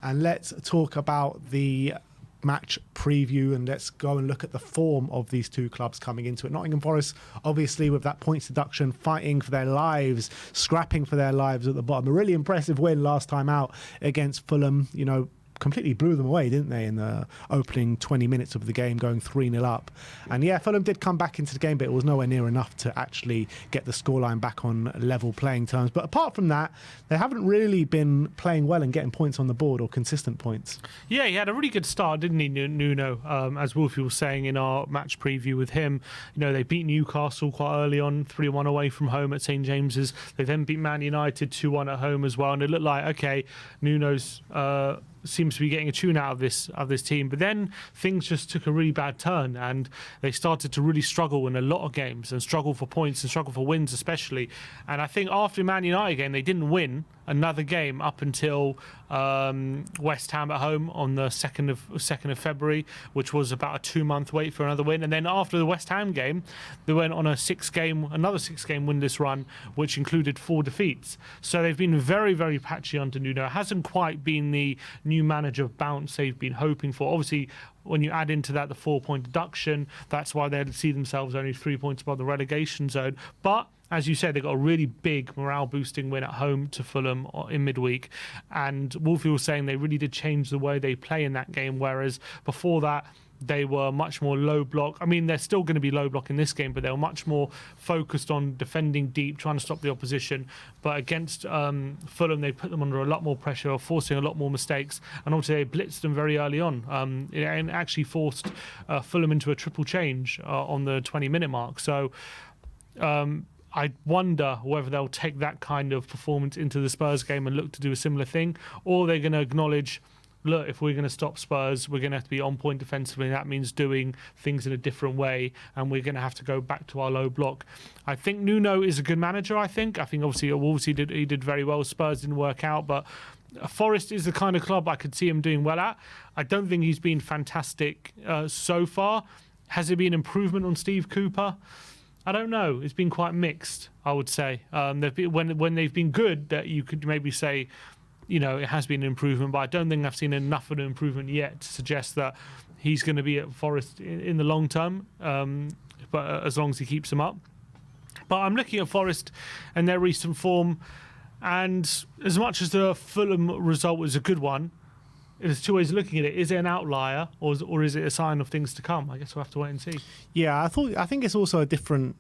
And let's talk about the match preview, and let's go and look at the form of these two clubs coming into it. Nottingham Forest, obviously, with that points deduction, fighting for their lives, scrapping for their lives at the bottom. A really impressive win last time out against Fulham. You know, completely blew them away, didn't they, in the opening 20 minutes of the game, going 3-0 up. And yeah, Fulham did come back into the game, but it was nowhere near enough to actually get the scoreline back on level playing terms. But apart from that, they haven't really been playing well and getting points on the board, or consistent points. Yeah, he had a really good start, didn't he, Nuno? As Wolfie was saying in our match preview with him, you know, they beat Newcastle quite early on, 3-1 away from home at St James's. They then beat Man United 2-1 at home as well, and it looked like, okay, Nuno's seems to be getting a tune out of this team. But then things just took a really bad turn, and they started to really struggle in a lot of games, and struggle for points and struggle for wins especially. And I think after Man United game, they didn't win another game up until West Ham at home on the 2nd of February, which was about a 2-month wait for another win. And then after the West Ham game, they went on another 6-game winless run, which included 4 defeats. So they've been very, very patchy under Nuno. It hasn't quite been the new manager bounce they've been hoping for. Obviously, when you add into that the 4-point deduction, that's why they see themselves only 3 points above the relegation zone. But as you said, they got a really big morale-boosting win at home to Fulham in midweek. And Wolfie was saying they really did change the way they play in that game, whereas before that, they were much more low block. I mean, they're still going to be low block in this game, but they were much more focused on defending deep, trying to stop the opposition. But against Fulham, they put them under a lot more pressure, forcing a lot more mistakes. And also, they blitzed them very early on, and actually forced Fulham into a triple change on the 20-minute mark. So I wonder whether they'll take that kind of performance into the Spurs game and look to do a similar thing, or they're going to acknowledge, look, if we're going to stop Spurs, we're going to have to be on point defensively, and that means doing things in a different way, and we're going to have to go back to our low block. I think Nuno is a good manager, I think obviously at Wolves he did very well. Spurs didn't work out, but Forest is the kind of club I could see him doing well at. I don't think he's been fantastic so far. Has there been improvement on Steve Cooper? I don't know. It's been quite mixed, I would say. When they've been good, that you could maybe say, you know, it has been an improvement, but I don't think I've seen enough of an improvement yet to suggest that he's going to be at Forest in the long term, but as long as he keeps them up. But I'm looking at Forest and their recent form, and as much as the Fulham result was a good one, there's 2 ways of looking at it. Is it an outlier, or is it a sign of things to come? I guess we'll have to wait and see. Yeah, I think it's also a different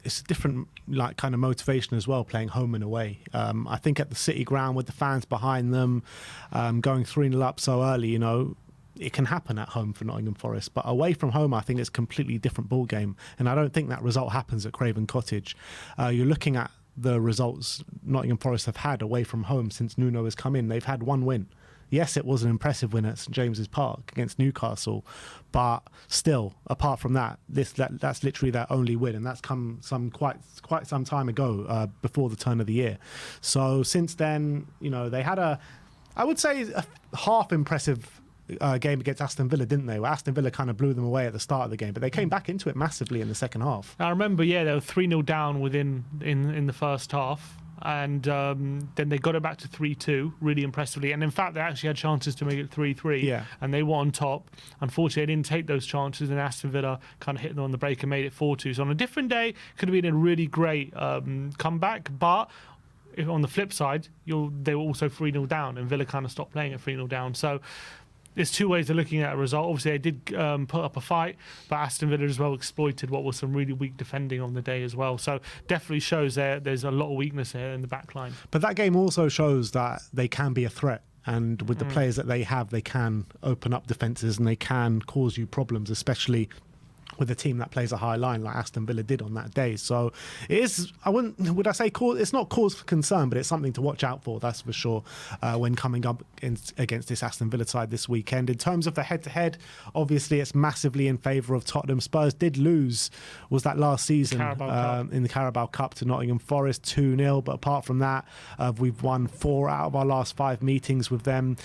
it's a different like kind of motivation as well, playing home and away. I think at the City ground with the fans behind them, going 3-0 up so early, you know, it can happen at home for Nottingham Forest, but away from home, I think it's a completely different ball game, and I don't think that result happens at Craven Cottage. You're looking at the results Nottingham Forest have had away from home since Nuno has come in. They've had 1 win. Yes, it was an impressive win at St James's Park against Newcastle, but still, apart from that, that's literally their only win, and that's come quite some time ago, before the turn of the year. So since then, you know, they had I would say a half impressive game against Aston Villa, didn't they? Where Aston Villa kind of blew them away at the start of the game, but they came back into it massively in the second half. I remember, yeah, they were 3-0 down in the first half. And then they got it back to 3-2 really impressively, and in fact they actually had chances to make it 3-3, and they were on top. Unfortunately, they didn't take those chances, and Aston Villa kind of hit them on the break and made it 4-2. So on a different day, could have been a really great comeback, but on the flip side, they were also 3-0 down, and Villa kind of stopped playing at 3-0 down. So there's 2 ways of looking at a result. Obviously, they did put up a fight, but Aston Villa as well exploited what was some really weak defending on the day as well. So definitely shows there's a lot of weakness here in the back line. But that game also shows that they can be a threat. And with the players that they have, they can open up defences and they can cause you problems, especially with a team that plays a high line like Aston Villa did on that day. So it is, it's not cause for concern, but it's something to watch out for, that's for sure, when coming up against this Aston Villa side this weekend. In terms of the head-to-head, obviously it's massively in favour of Tottenham. Spurs did lose, was that last season, in the Carabao Cup to Nottingham Forest 2-0, but apart from that, we've won 4 out of our last 5 meetings with them.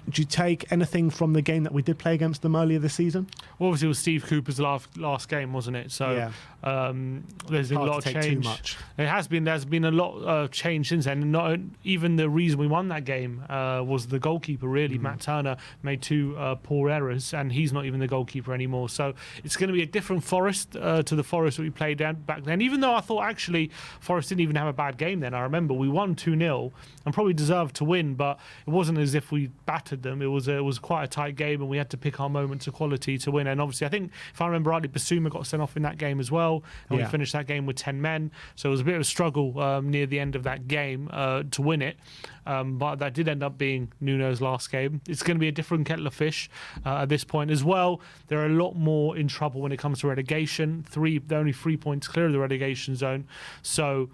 do you take anything from the game that we did play against them earlier this season? Well, obviously it was Steve Cooper's last game, wasn't it? So there's been a lot of change. Too much. It has been. There's been a lot of change since then. And not even the reason we won that game was the goalkeeper. Really, Matt Turner made two poor errors, and he's not even the goalkeeper anymore. So it's going to be a different Forest to the Forest that we played back then. Even though I thought actually Forest didn't even have a bad game then. I remember we won 2-0 and probably deserved to win, but it wasn't as if we battered them. It was quite a tight game, and we had to pick our moments of quality to win. And obviously, I think if I remember rightly, Basuma got sent off in that game as well, and we finished that game with 10 men. So it was a bit of a struggle near the end of that game to win it. But that did end up being Nuno's last game. It's going to be a different kettle of fish at this point as well. They're a lot more in trouble when it comes to relegation. They're only 3 points clear of the relegation zone. So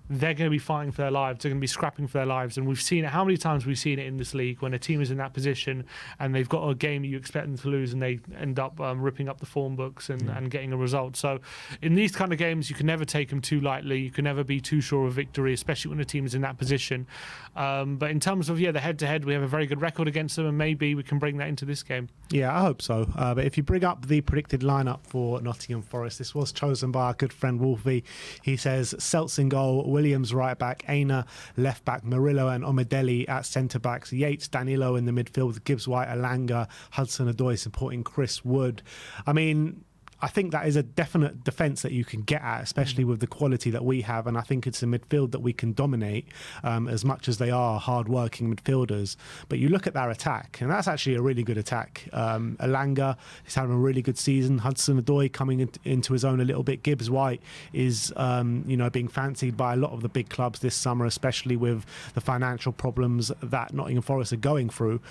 they're going to be fighting for their lives. They're going to be scrapping for their lives. And we've seen it. How many times we've seen it in this league when a team is in that position and they've got a game that you expect them to lose and they end up ripping up the form books and getting a result. So in these kind of games, you can never take them too lightly. You can never be too sure of victory, especially when a team is in that position. But in terms of, the head-to-head, we have a very good record against them, and maybe we can bring that into this game. Yeah, I hope so. But if you bring up the predicted lineup for Nottingham Forest, this was chosen by our good friend Wolfie. He says Seltz in goal, Williams right back, Aina left back, Murillo and Omadeli at centre backs, Yates, Danilo in the midfield, Gibbs White, Alanga, Hudson-Odoi supporting Chris Wood. I mean, I think that is a definite defence that you can get at, especially with the quality that we have. And I think it's a midfield that we can dominate as much as they are hard-working midfielders. But you look at their attack, and that's actually a really good attack. Alanga is having a really good season. Hudson-Odoi coming into his own a little bit. Gibbs White is, being fancied by a lot of the big clubs this summer, especially with the financial problems that Nottingham Forest are going through.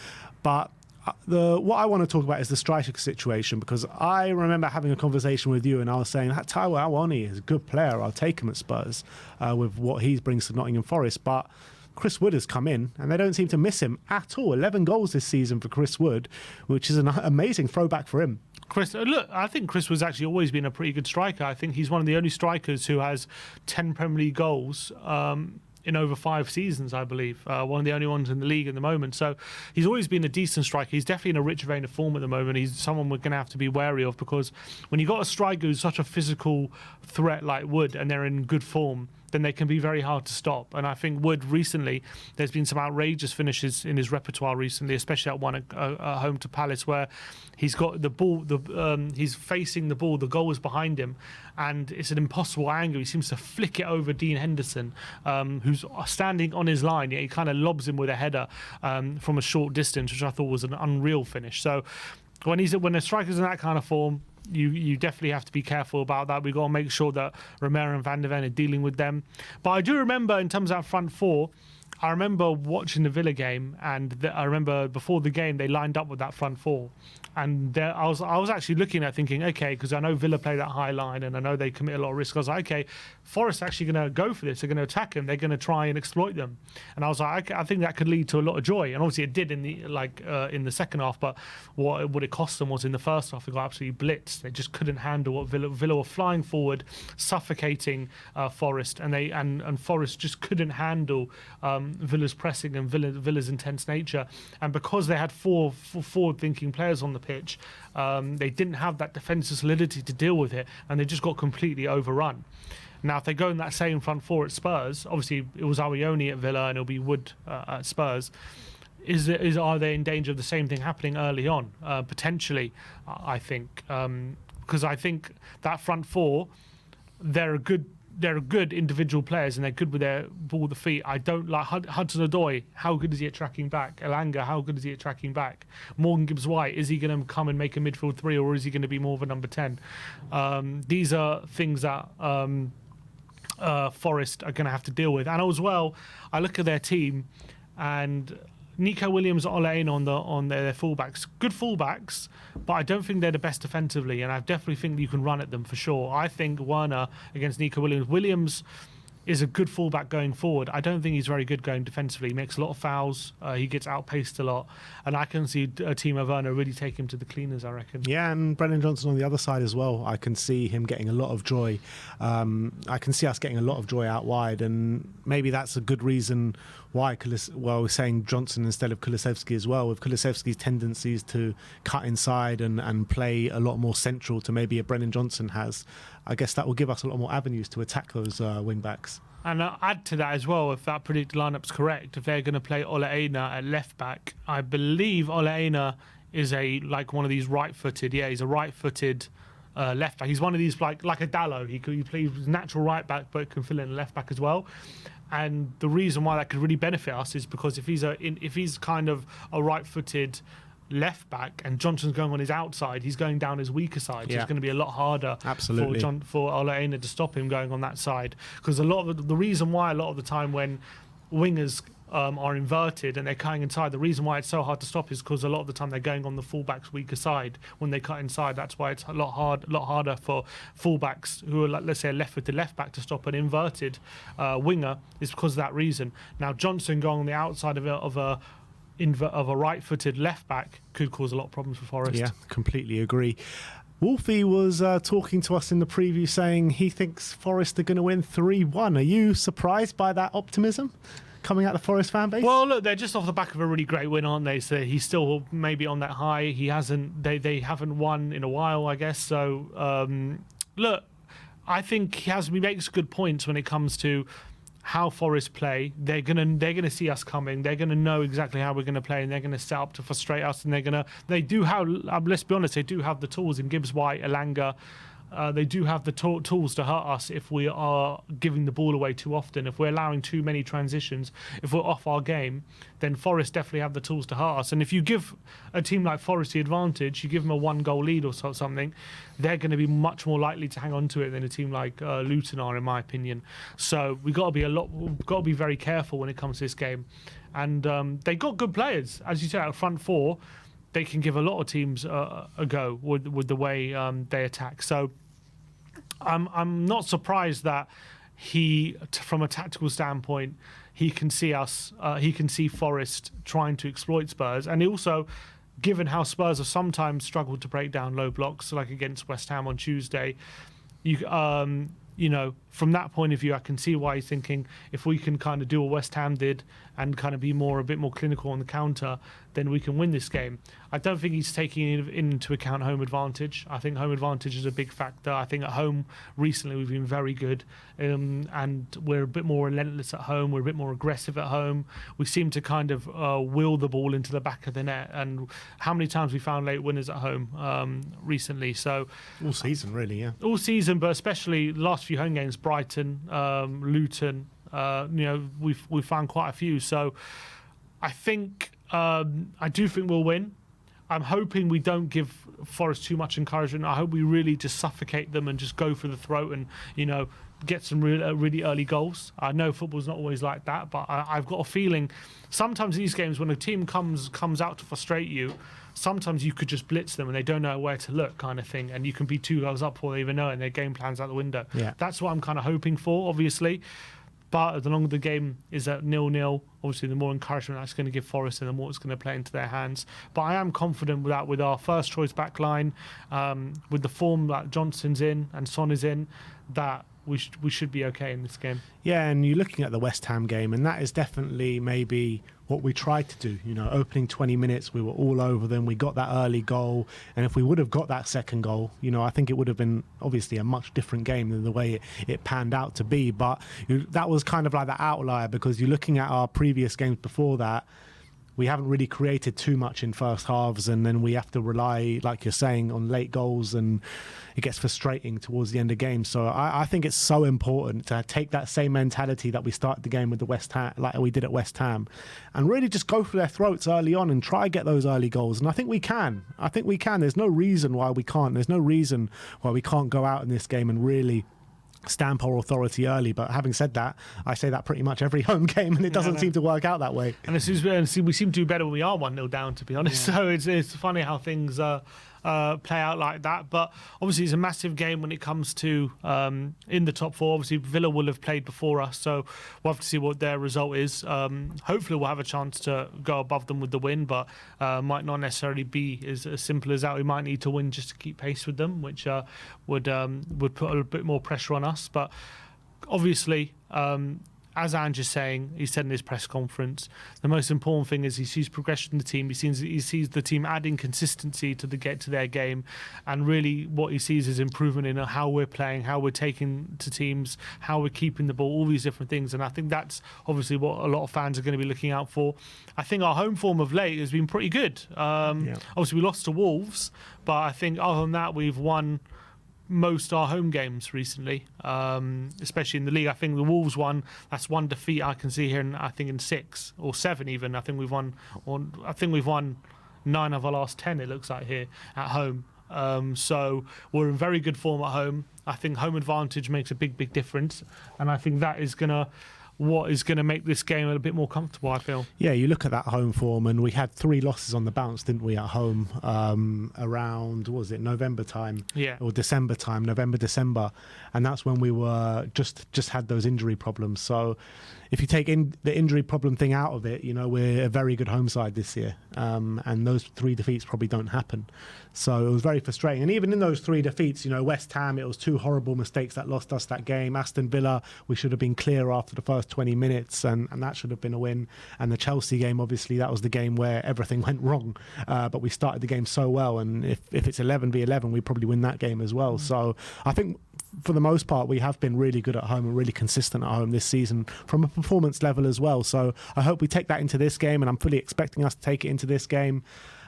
But what I want to talk about is the striker situation, because I remember having a conversation with you and I was saying that Taiwo Awoniyi is a good player. I'll take him at Spurs with what he brings to Nottingham Forest. But Chris Wood has come in and they don't seem to miss him at all. 11 goals this season for Chris Wood, which is an amazing throwback for him. Chris, look, I think Chris was actually always been a pretty good striker. I think he's one of the only strikers who has 10 Premier League goals in over 5 seasons, I believe. One of the only ones in the league at the moment. So he's always been a decent striker. He's definitely in a rich vein of form at the moment. He's someone we're going to have to be wary of, because when you've got a striker who's such a physical threat like Wood and they're in good form, then they can be very hard to stop. And I think Wood recently, there's been some outrageous finishes in his repertoire recently, especially that one at home to Palace, where he's got the ball, he's facing the ball, the goal is behind him, and it's an impossible angle. He seems to flick it over Dean Henderson, who's standing on his line. He kind of lobs him with a header from a short distance, which I thought was an unreal finish. So when a striker's in that kind of form, you definitely have to be careful about that. We've got to make sure that Romero and Van der Ven are dealing with them. But I do remember, in terms of that front four, I remember watching the Villa game, and I remember before the game they lined up with that front four, and I was actually looking at thinking, okay, because I know Villa play that high line and I know they commit a lot of risk. I was like, okay, Forest actually going to go for this. They're going to attack them. They're going to try and exploit them. And I was like, I think that could lead to a lot of joy. And obviously it did in the second half. But what it cost them was in the first half they got absolutely blitzed. They just couldn't handle what Villa were flying forward, suffocating Forest, and Forest just couldn't handle Villa's pressing and Villa's intense nature. And because they had four forward-thinking players on the pitch, they didn't have that defensive solidity to deal with it, and they just got completely overrun. Now, if they go in that same front four at Spurs, obviously it was Awoniyi at Villa and it'll be Wood at Spurs. Are they in danger of the same thing happening early on? Potentially, I think, because I think that front four, they're good individual players and they're good with their ball, the feet. I don't like Hudson-Odoi. How good is he at tracking back? Alanga, how good is he at tracking back? Morgan Gibbs-White, is he going to come and make a midfield three, or is he going to be more of a number 10? These are things that Forest are going to have to deal with. And as well, I look at their team, and Nico Williams, Ole on their fullbacks, good fullbacks, but I don't think they're the best defensively, and I definitely think you can run at them for sure. I think Werner against Nico Williams is a good fullback going forward. I don't think he's very good going defensively. He makes a lot of fouls. He gets outpaced a lot. And I can see Timo Werner really take him to the cleaners, I reckon. Yeah, and Brendan Johnson on the other side as well. I can see him getting a lot of joy. I can see us getting a lot of joy out wide, and maybe that's a good reason why we're saying Johnson instead of Kulusevski as well, with Kulusevski's tendencies to cut inside and play a lot more central to maybe a Brennan Johnson has. I guess that will give us a lot more avenues to attack those wing backs. And add to that as well, if that predicted lineup's correct, if they're going to play Ole Einar at left back, I believe Ole Einar is one of these right-footed. Yeah, he's a right-footed left back. He's one of these like a Dallo. He plays natural right back, but can fill in left back as well. And the reason why that could really benefit us is because if he's kind of a right-footed left back and Johnson's going on his outside, he's going down his weaker side. So it's going to be a lot harder for Ole Einar to stop him going on that side. Because a lot of the reason why a lot of the time when wingers are inverted and they're cutting inside, the reason why it's so hard to stop is because a lot of the time they're going on the fullback's weaker side when they cut inside. That's why it's a lot harder for fullbacks who are, let's say, a left-footed left back to stop an inverted winger, is because of that reason. Now Johnson going on the outside of a right-footed left back could cause a lot of problems for Forest. Yeah, completely agree. Wolfie was talking to us in the preview saying he thinks Forest are going to win 3-1. Are you surprised by that optimism coming out of the Forest fan base? Well, look, they're just off the back of a really great win, aren't they? So he's still maybe on that high. He hasn't. They haven't won in a while, I guess. So look, I think he makes good points when it comes to how Forest play. They're gonna see us coming. They're gonna know exactly how we're gonna play, and they're gonna set up to frustrate us. And they do have. Let's be honest, they do have the tools in Gibbs White, Elanga. They do have the tools to hurt us if we are giving the ball away too often. If we're allowing too many transitions, if we're off our game, then Forest definitely have the tools to hurt us. And if you give a team like Forest the advantage, you give them a 1-goal lead or something, they're going to be much more likely to hang on to it than a team like Luton are, in my opinion. So we've got to be very careful when it comes to this game. And they got good players, as you said, out front four. They can give a lot of teams a go with the way they attack. So I'm not surprised that from a tactical standpoint, he can see Forest trying to exploit Spurs. And also, given how Spurs have sometimes struggled to break down low blocks, like against West Ham on Tuesday, from that point of view, I can see why he's thinking if we can kind of do what West Ham did and kind of be a bit more clinical on the counter, then we can win this game. I don't think he's taking into account home advantage. I think home advantage is a big factor. I think at home recently we've been very good, and we're a bit more relentless at home. We're a bit more aggressive at home. We seem to kind of will the ball into the back of the net. And how many times we found late winners at home recently? So all season, really, yeah. All season, but especially last few home games, Brighton, Luton. We've found quite a few. So I think I do think we'll win. I'm hoping we don't give Forest too much encouragement. I hope we really just suffocate them and just go for the throat and get some really early goals. I know football's not always like that, but I've got a feeling sometimes these games when a team comes out to frustrate you, sometimes you could just blitz them and they don't know where to look, kind of thing, and you can be 2 goals up before they even know it and their game plan's out the window. Yeah. That's what I'm kind of hoping for, obviously. But the longer the game is at 0-0, obviously the more encouragement that's going to give Forest and the more it's going to play into their hands. But I am confident with our first choice back line, with the form that Johnson's in and Son is in, that we should be okay in this game. Yeah, and you're looking at the West Ham game, and that is definitely maybe what we tried to do. Opening 20 minutes, we were all over them. We got that early goal, and if we would have got that second goal, I think it would have been obviously a much different game than the way it panned out to be. But that was kind of like the outlier, because you're looking at our previous games before that. We haven't really created too much in first halves, and then we have to rely, like you're saying, on late goals, and it gets frustrating towards the end of games. So I think it's so important to take that same mentality that we started the game with the West Ham, like we did at West Ham, and really just go for their throats early on and try get those early goals. And I think we can. There's no reason why we can't. There's no reason why we can't go out in this game and really stamp our authority early. But having said that, I say that pretty much every home game, and it doesn't seem to work out that way. And we seem to do better when we are 1-0 down, to be honest. Yeah. So it's funny how things play out like that. But obviously it's a massive game when it comes to in the top four. Obviously Villa will have played before us, so we'll have to see what their result is. Hopefully we'll have a chance to go above them with the win, but might not necessarily be as simple as that. We might need to win just to keep pace with them, which would put a bit more pressure on us. But obviously as Ange is saying, he said in his press conference, the most important thing is he sees progression in the team. He sees the team adding consistency to their game, and really what he sees is improvement in how we're playing, how we're taking to teams, how we're keeping the ball, all these different things. And I think that's obviously what a lot of fans are going to be looking out for. I think our home form of late has been pretty good. Obviously, we lost to Wolves, but I think other than that, we've won most our home games recently, especially in the league. I think the Wolves one, that's one defeat I can see here, I think in 6 or 7 even. I think we've won 9 of our last 10, it looks like, here at home. So we're in very good form at home. I think home advantage makes a big difference, and I think that is what is going to make this game a bit more comfortable, I feel. Yeah, you look at that home form, and we had 3 losses on the bounce, didn't we, at home, around, what was it, November time? Yeah. Or December time, November, December. And that's when we were just had those injury problems. So if you take the injury problem thing out of it, we're a very good home side this year. And those 3 defeats probably don't happen. So it was very frustrating. And even in those 3 defeats, West Ham, it was 2 horrible mistakes that lost us that game. Aston Villa, we should have been clear after the first 20 minutes, and that should have been a win. And the Chelsea game, obviously, that was the game where everything went wrong. But we started the game so well, and if it's 11v11, we probably win that game as well. So I think for the most part, we have been really good at home and really consistent at home this season from a performance level as well. So I hope we take that into this game, and I'm fully expecting us to take it into this game.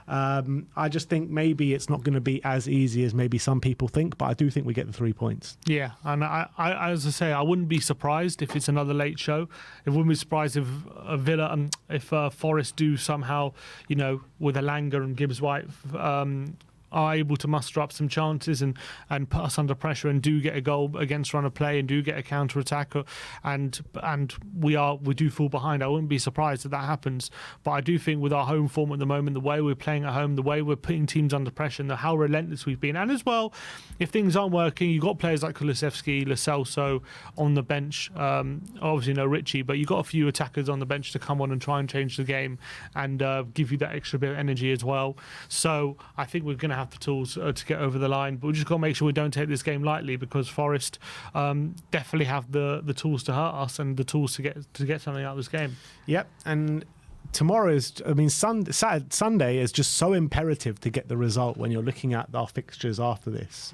I just think maybe it's not going to be as easy as maybe some people think, but I do think we get the 3 points. Yeah, and I as I say, I wouldn't be surprised if it's another late show. I wouldn't be surprised if Villa, if Forest do somehow, with Elanga and Gibbs-White, are able to muster up some chances and put us under pressure and do get a goal against run of play and do get a counter attack, and we do fall behind. I wouldn't be surprised if that happens. But I do think with our home form at the moment, the way we're playing at home, the way we're putting teams under pressure, and how relentless we've been, and as well, if things aren't working, you've got players like Kulusevski, Lo Celso on the bench. Obviously no Richie, but you've got a few attackers on the bench to come on and try and change the game and give you that extra bit of energy as well. So I think we're going to have the tools to get over the line, but we just got to make sure we don't take this game lightly, because Forest definitely have the tools to hurt us and the tools to get something out of this game. Yep, and tomorrow Sunday is just so imperative to get the result when you're looking at our fixtures after this.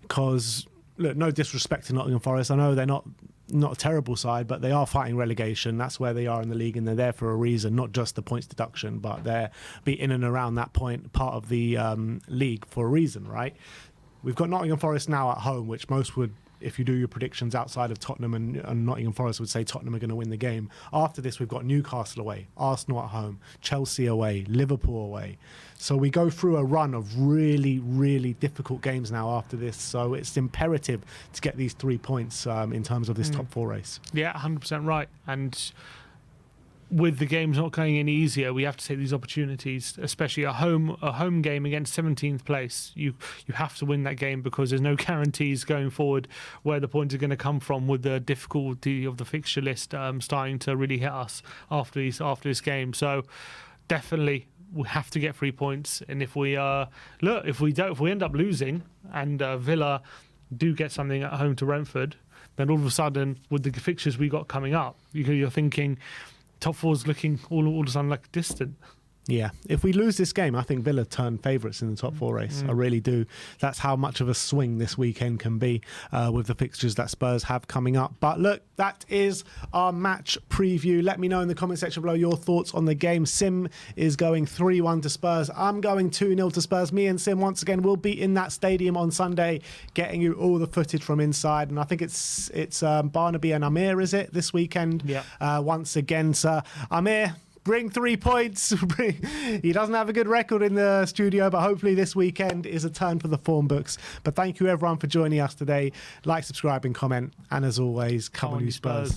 Because look, no disrespect to Nottingham Forest, I know they're not a terrible side, but they are fighting relegation. That's where they are in the league, and they're there for a reason, not just the points deduction, but they're be in and around that point, part of the league for a reason, right? We've got Nottingham Forest now at home, which most would, if you do your predictions outside of Tottenham and Nottingham Forest, would say Tottenham are going to win the game. After this, we've got Newcastle away, Arsenal at home, Chelsea away, Liverpool away. So we go through a run of really, really difficult games now after this. So it's imperative to get these 3 points in terms of this top 4 race. Yeah, 100% right. And with the games not going any easier, we have to take these opportunities, especially a home game against 17th place. You have to win that game, because there's no guarantees going forward where the points are going to come from, with the difficulty of the fixture list starting to really hit us after this game. So definitely we have to get 3 points, and if we end up losing and Villa do get something at home to Brentford, then all of a sudden, with the fixtures we got coming up, you're thinking top 4's looking all of a sudden like distant. Yeah, if we lose this game, I think Villa turn favourites in the top 4 race. I really do. That's how much of a swing this weekend can be with the fixtures that Spurs have coming up. But look, that is our match preview. Let me know in the comment section below your thoughts on the game. Sim is going 3-1 to Spurs. I'm going 2-0 to Spurs. Me and Sim, once again, will be in that stadium on Sunday, getting you all the footage from inside. And I think it's Barnaby and Amir, is it, this weekend? Yeah. Once again, sir. Amir, bring 3 points. He doesn't have a good record in the studio, but hopefully this weekend is a turn for the form books. But thank you everyone for joining us today. Like, subscribe and comment. And as always, come on you Spurs.